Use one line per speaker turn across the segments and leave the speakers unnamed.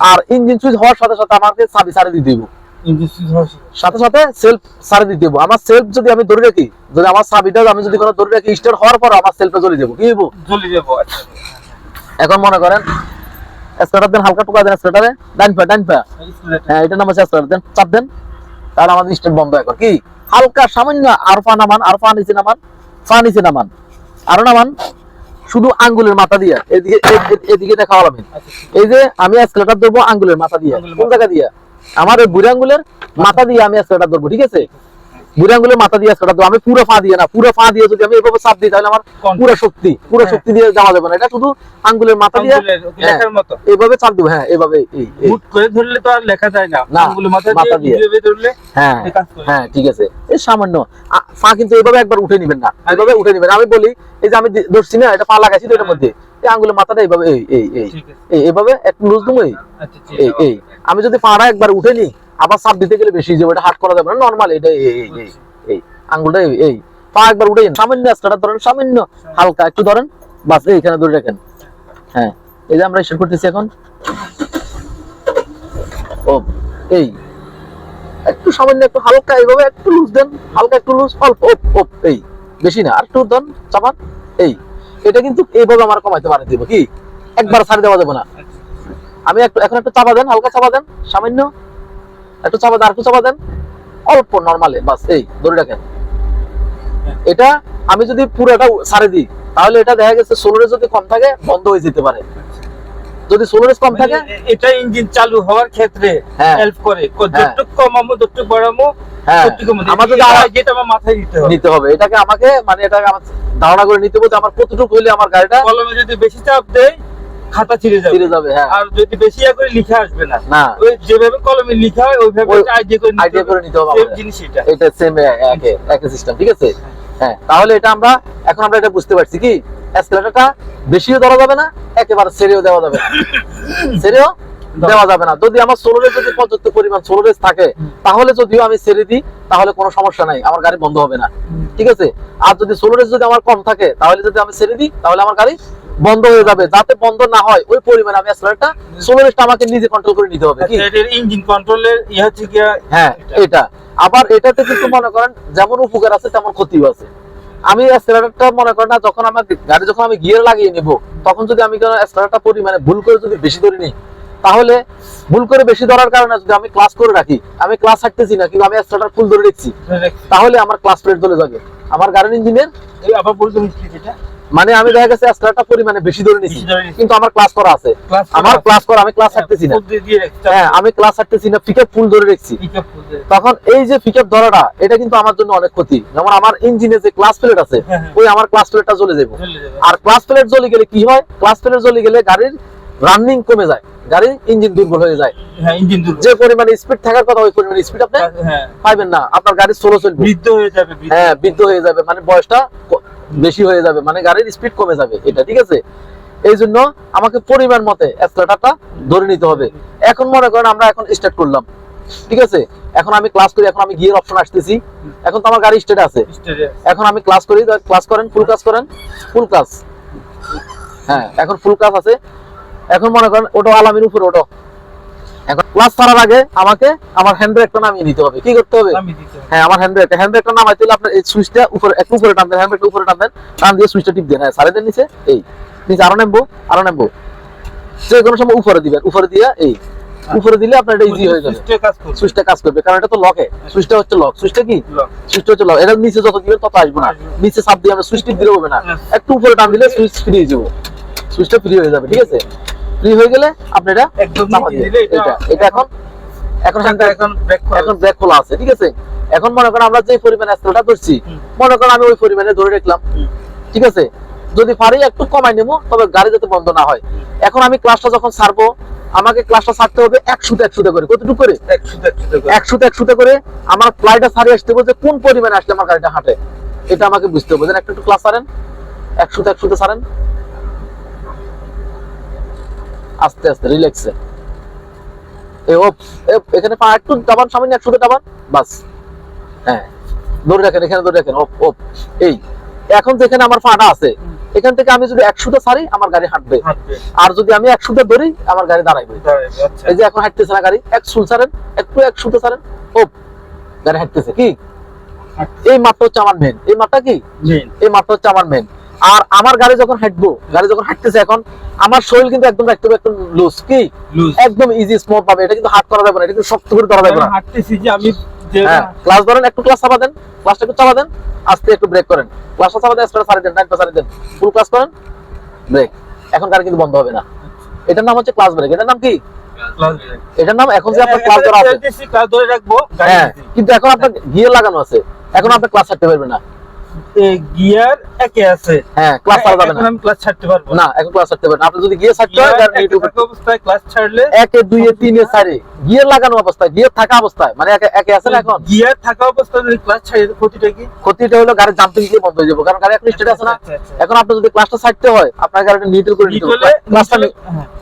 আর engine switch হওয়ার সাথে সাথে আমাকে চাবি ছাড়ে দিতে দিব,
ইঞ্জিন সুইচ হওয়ার
সাথে সাথে সেলফ ছাড়ে দিতে দিব। আমার সেলফ যদি আমি ধরে রাখি, যদি আমার চাবিটা আমি যদি কোনো ধরে রাখি, স্টার্ট হওয়ার পর আমার সেলফে জ্বলে দেবো, কি দেবো?
জ্বলে যাবো।
এখন মনে করেন স্টার্টার দেন, হালকা টুকা দেন স্টার্টারে, ডান পা ডান পা, হ্যাঁ এটা নাম হচ্ছে স্টার্টার দেন, চাপ দেন, তাহলে আমাদের স্টার্ট বন্ধ। এখন কি হালকা সামান্য আর পা নামান, আর পা নিচে নামান, পা নিচে নামান, আরো নামান, শুধু আঙ্গুলের মাথা দিয়ে এদিকে এদিকে দেখা হলাম। এই যে আমি স্কেলেটার ধরবো আঙ্গুলের মাথা দিয়ে, কোন জায়গা দিয়ে? আমার ওই বুড়ি আঙ্গুলের মাথা দিয়ে আমি স্কেলেটার ধরবো, ঠিক আছে? বুড়ি আঙ্গুলের মাথা দিয়ে স্কেলেটার ধরবো আমি, পুরো পা দিয়ে না, পুরো পা দিয়ে যদি আমি এভাবে চাপ দিই তাহলে আমার পুরো শক্তি দিয়ে যাওয়া যাবে না, এটা শুধু আঙ্গুলের মাথা দিয়ে
লেখার মতো
এইভাবে চাপ দিব। হ্যাঁ এইভাবে
মুট করে ধরলে তো আর লেখা যায় না, আঙ্গুলের মাথা দিয়ে ধরলে
হ্যাঁ হ্যাঁ ঠিক আছে। এই সামান্য পা কিন্তু এইভাবে একবার উঠে নিবেন না, এইভাবে উঠে নিবেন। আমি বলি এই যে আমি ধরছি না, এটা পা লাগাইছি তো এটার মধ্যে, এই আঙ্গুলের মাথাটা এইভাবে এইভাবে একটু লুজ দেবো, এই আমি যদি পাড়া একবার উঠে নি, আবার চাপ দিতে গেলে বেশি যাবে, এটা হাট করা যাবে না, নরমাল এটা এই আঙ্গুলটা এই পা একবার উঠে সামান্য স্টার্টার ধরেন, সামান্য হালকা একটু ধরেন, বাস এইখানে ধরে রাখেন। হ্যাঁ এই যে আমরা স্টার্ট করতেছি এখন, ও এই একটু সামান্য একটু হালকা এইভাবে একটু লুজ দেন, হালকা একটু লুজ, অল্প এই বেশি না, আর একটু দেন চাপান। এই এটা কিন্তু এইভাবে আমার কমাইতে পারে দিব, কি একবার ছাড়ি দেওয়া যাবে না। আমি একটু এখন একটু চাপা দেন, হালকা চাপা দেন, সামান্য একটু চাপা দেন, আর একটু চাপা দেন, অল্প নরমালে, বাস এই ধরে রাখেন। এটা আমি যদি পুরোটা ছাড়ে দিই তাহলে এটা দেখা গেছে সোলারে যদি কম থাকে বন্ধ হয়ে যেতে পারে, যদি সোলারে কম থাকে
এটা ইঞ্জিন চালু হওয়ার ক্ষেত্রে হেল্প করে, যতটুকু কমামো ততটুকু বাড়ামো, আমাদের যেটা আমার মাথায় নিতে হবে, এটাকে আমাকে মানে এটাকে আমার ধারণা করে নিতে হবে আমার কতটুকু হইলে আমার গাড়িটা, কলমে যদি বেশি চাপ দেয় খাতা ছিঁড়ে যাবে,
হ্যাঁ,
আর যদি বেশি করে লেখা আসবে না, ওই যেভাবে কলমে লেখা হয় ওইভাবে আইডিয়া করে নিতে হবে, সেম জিনিস এটা
সেম একই সিস্টেম, ঠিক আছে? হ্যাঁ তাহলে এটা আমরা এখন আমরা এটা বুঝতে পারছি কি এসকেলেটরটা বেশিও ধরা যাবে না, একেবারে ছেড়েও দেওয়া যাবে না, ছেড়েও দেওয়া যাবে না। যদি আমার সোলারে যদি পর্যাপ্ত পরিমাণ সোলারেজ থাকে তাহলে যদিও আমি ছেড়ে দিই তাহলে কোনো সমস্যা নাই, আমার গাড়ি বন্ধ হবে না, ঠিক আছে? আর যদি সোলারেজ যদি আমার কম থাকে তাহলে যদি আমি ছেড়ে দিই তাহলে আমার গাড়ি বন্ধ হয়ে যাবে। যাতে বন্ধ না হয় ওই পরিমাণে আমি এসকেলেটরটা সোলারেজটা আমাকে নিজে কন্ট্রোল করে নিতে হবে, কি
এটার ইঞ্জিন কন্ট্রোলের ইয়া থেকে।
হ্যাঁ এটা আবার এটাতে কিন্তু মনে করেন যেমন উপকার আছে তেমন ক্ষতিও আছে। আমি এসকেলেটরটা মনে করেন না, যখন আমার গাড়ি যখন আমি গিয়ার লাগিয়ে নিব তখন যদি আমি এসকেলেটরটা পরিমাণে ভুল করে যদি বেশি ধরে নিই, তাহলে ভুল করে বেশি ধরার কারণে যদি আমি ক্লাস করে রাখি, আমি ক্লাস ছাড়তেছি না কিন্তু আমি এসকেলেটর ফুল ধরে রাখছি, তাহলে আমার ক্লাস প্লেট চলে যাবে আমার গাড়ির ইঞ্জিনের।
আবার বলতে এটা
মানে আমি দেখা গেছে এসকেলেটরটা পরিমাণে বেশি ধরে নিছি কিন্তু আমার ক্লাস করা আছে, আমার ক্লাস করা, আমি ক্লাস ছাড়তেছি না, হ্যাঁ আমি ক্লাস ছাড়তেছি না, পিকআপ ফুল ধরে রাখছি, তখন এই যে পিকআপ ধরাটা এটা কিন্তু আমার জন্য অনেক ক্ষতি। যেমন আমার ইঞ্জিনে যে ক্লাস প্লেট আছে ওই আমার ক্লাস প্লেটটা জ্বলে যাবে, আর ক্লাস প্লেট জ্বলে গেলে কি হয়, ক্লাস প্লেট জ্বলে গেলে গাড়ির রানিং কমে যায়, গাড়ির ইঞ্জিন দুর্বল হয়ে যায়, যে পরিমাণে স্পিড থাকার কথা ওই পরিমাণে স্পিড আপনি পাইবেন না, আপনার গাড়ি স্লো চলবে, বৃদ্ধ হয়ে যাবে, হ্যাঁ বৃদ্ধ হয়ে যাবে, মানে বয়সটা বেশি হয়ে যাবে, মানে গাড়ির স্পিড কমে যাবে, এটা ঠিক আছে? এই জন্য আমাকে পরিমাণ মতে এসকেলেটরটা ধরে নিতে হবে। এখন মনে করেন আমরা এখন স্টার্ট করলাম, ঠিক আছে? এখন আমি ক্লাস করি, এখন আমি গিয়ার অপশন আসতেছি, এখন তো আমার গাড়ি স্টার্ট আছে, এখন আমি ক্লাস করি, ক্লাস করেন, ফুল ক্লাস করেন, ফুল ক্লাস, হ্যাঁ এখন ফুল ক্লাস আছে। এখন মনে করেন ওটো আলামির উপরে ওটো, এখন ক্লাস ছাড়ার আগে আমাকে আমার হ্যান্ড ব্রেকটা নামিয়ে নিতে হবে, কি করতে হবে? হ্যাঁ আমার হ্যান্ড ব্রেকটা নামাইতে হলে আপনার এই সুইচটা উপরে একটু উপরে টান দেন, হ্যান্ড ব্রেকটা উপরে টান দেন, টান দিয়ে সুইচটা টিপ দেন, হ্যাঁ সাড়ে দেন নিচে, এই নিচে আরো নামবো, যে কোনো সময় উপরে দিবেন, উপরে দিয়ে এই উপরে দিলে আপনার এটা ইজি হয়ে যাবে, সুইচটা কাজ করবে, কারণ এটা তো লকে, সুইচটা হচ্ছে লক, সুইচটা কি সুইচটা হচ্ছে লক, এটা নিচে যত দিবেন তত আসবে না, নিচে চাপ দিয়ে আমরা সুইচ টিপ দিলে হবে না, একটু উপরে টান দিলে সুইচ ফ্রি হয়ে যাবে, সুইচটা ফ্রি হয়ে যাবে, ঠিক আছে? ফ্রি হয়ে গেলে আপনি এটা একদম এটা এখন ব্রেক খোলা আছে, ঠিক আছে? এখন মনে করেন আমরা যে পরিমাণে এসকেলেটর ধরছি, মনে করেন আমি ওই পরিমাণে ধরে রাখলাম, ঠিক আছে? যদি পারি একটু কমাই নেবো, তবে গাড়ি যাতে বন্ধ না হয়। এখন আমি ক্লাসটা যখন ছাড়বো আমাকে ক্লাসটা ছাড়তে হবে 100 করে, কতটুকু করে 100 করে আমার ফ্লাইটটা ছাড়িয়ে আসতে হবে, যে কোন পরিমাণে আসলে আমার গাড়িটা হাঁটে এটা আমাকে বুঝতে হবে। একটু ক্লাস ছাড়েন, 100 ছাড়েন, আস্তে আস্তে রিল্যাক্সে, এখানে পা একটু দাবান, সামনে 100 দাবান, বাস, হ্যাঁ ধরে রাখেন, এখানে ধরে রাখেন, এই এখন যেখানে আমার পাটা আছে এখান থেকে আমি যদি 100টা ছাড়ি আমার গাড়ি হাঁটবে, আর যদি আমি 100টা ধরি আমার গাড়ি দাঁড়াইবে। এই যে এখন হাঁটতেছে না গাড়ি, এক সুল ছাড়েন, একটু 100টা ছাড়েন, ও গাড়ি হাঁটতেছে। কি এই মাপটা হচ্ছে আমার মেন, এই মাপটা কি এই মাপটা হচ্ছে আমার মেন। আর আমার গাড়ি যখন হাঁটবো, গাড়ি যখন হাঁটতেছে, এখন আমার শরীর কিন্তু একদম একদম লুজ, কি একদম ইজি স্মুথ ভাবে, এটা কিন্তু হাত করা যাবে না, এটা কিন্তু শক্ত করে ধরা যাবে না।
হাঁটতেছি যে আমি
ক্লাস ধরেন, একটু ক্লাস চাপা দেন, ক্লাসটা একটু চাপা দেন, আস্তে একটু ব্রেক করেন, ক্লাসটা চাপা দেন, স্টার্ট ছাড়ি দেন, নাইটটা ছাড়ি দেন, ফুল ক্লাস করেন, ব্রেক। এখন গাড়ি কিন্তু বন্ধ হবে না। এটার নাম হচ্ছে ক্লাস ব্রেক। এটার নাম কি? এটার নাম, এখন যে আপনার ক্লাস ধরা আছে,
ক্লাস ধরে রাখবো,
হ্যাঁ, কিন্তু এখন আপনার গিয়ার লাগানো আছে, এখন আপনি ক্লাস ছাড়তে পারবেন না।
গিয়ার একে আছে,
হ্যাঁ, ক্লাস ছাড়া যাবে না,
আমি ক্লাস ছাড়তে পারবো
না, এখন ক্লাস ছাড়তে পারবেন। আপনি যদি গিয়ার ছাড়তে হয়, গাড়ি নিউট্রাল
অবস্থায় ক্লাস ছাড়লে
1 এ 2 এ 3 এ 4 এ গিয়ার লাগানো অবস্থায়, গিয়ার থাকা অবস্থায়, মানে একে আছে না, এখন
গিয়ার থাকা অবস্থায় যদি ক্লাস ছাড়ে ক্ষতিটা কি?
ক্ষতিটা হলো গাড়ি জাম্পিং দিয়ে বন্ধ হয়ে যাবে, কারণ গাড়ি এখন স্টেট আছে না। এখন আপনি যদি ক্লাসটা ছাড়তে হয়, আপনার গাড়িটা নিউট্রাল করে নিতে হবে,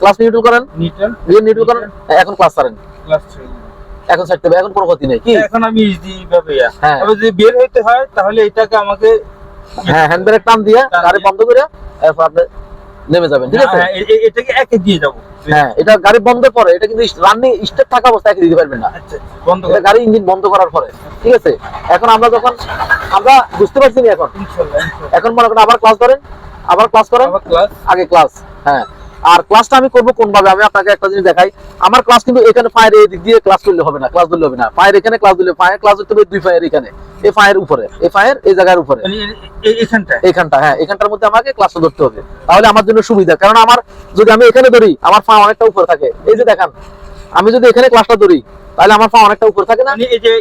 ক্লাস নিউট্রাল করেন, গিয়ার নিউট্রাল করেন, এখন ক্লাস ছাড়েন,
ক্লাস ছাড়েন,
এখন ছাড়তে হবে, এখন কোনো ক্ষতি নেই। কি
এখন আমি ইজি ভাবে তবে যদি বের হইতে হয় তাহলে এটাকে আমাকে
হ্যান্ড ব্রেক টান দিয়ে গাড়ি বন্ধ করে এরপর আপনি নেমে যাবেন, ঠিক আছে?
এটাকে একে দিয়ে যাব।
হ্যাঁ, এটা গাড়ি বন্ধ করে, এটা কিন্তু রানিং স্টার্ট থাকা অবস্থায় একে দিতে পারবেন না,
বন্ধ
করে গাড়ি ইঞ্জিন বন্ধ করার পরে, ঠিক আছে? এখন আমরা যখন আমরা বুঝতে পারছি না, এখন মনে করেন আবার ক্লাস ধরেন, আবার ক্লাস করেন, আগে ক্লাস, হ্যাঁ। আর ক্লাসটা আমি করবো কোন ভাবে, আমি আপনাকে একটা জিনিস দেখাই। আমার ক্লাস কিন্তু এখানে পায়ের এই দিক দিয়ে ক্লাস করলে হবে না, ক্লাস ধরলে হবে না, পায়ের এখানে ক্লাস দিলে, পায়ের ক্লাস হতে হবে দুই পায়ের এখানে, এই পায়ের উপরে, এই পায়ের এই জায়গার উপরে, এইখানটা, হ্যাঁ, এখানটার মধ্যে আমাকে ক্লাসটা ধরতে হবে, তাহলে আমার জন্য সুবিধা। কারণ আমার যদি আমি এখানে ধরি, আমার পা অনেকটা উপরে থাকে, এই যে দেখেন, আমি যদি এখানে ক্লাসটা ধরি তাহলে আমার পা অনেকটা উপরে থাকে না,
এই যে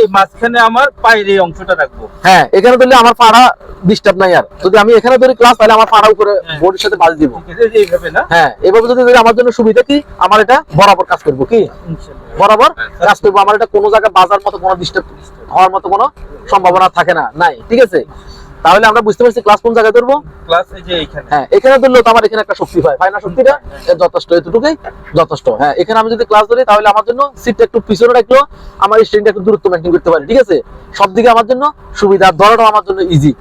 এই মাঝখানে আমার পায়ের এই অংশটা রাখবো,
হ্যাঁ, এখানে ধরলে আমার পাড়া ডিস্টার্ব নাই। আর যদি আমি এখানে ধরি ক্লাস, তাহলে আমার পাড়া উপরে বোর্ডের সাথে বাজ দিব,
এইভাবে না,
হ্যাঁ, এভাবে যদি ধরি আমার জন্য সুবিধা কি, আমার এটা বরাবর কাজ করবো, কি বরাবর কাজ করবো, আমার এটা কোনো জায়গায় বাজার মতো কোনো ডিস্টার্ব হওয়ার মতো কোনো সম্ভাবনা থাকে না, নাই, ঠিক আছে? তাহলে আমরা বুঝতে পারছি ক্লাস কোন জায়গায় ধরবো,
ক্লাস এই যে এইখানে,
হ্যাঁ, এখানে ধরলে তো আমার এখানে একটা শক্তি পায়, না শক্তিটা যথেষ্ট, এতটুকুই যথেষ্ট। হ্যাঁ, এখানে আমি যদি ক্লাস ধরি তাহলে আমার জন্য সিটটা একটু পিছনে রাখলেও আমার স্ট্রেনটা একটু দূরত্ব মেইনটেইন করতে পারি, ঠিক আছে? সব দিকে আমার জন্য সুবিধা, ধরাটাও আমার জন্য ইজি।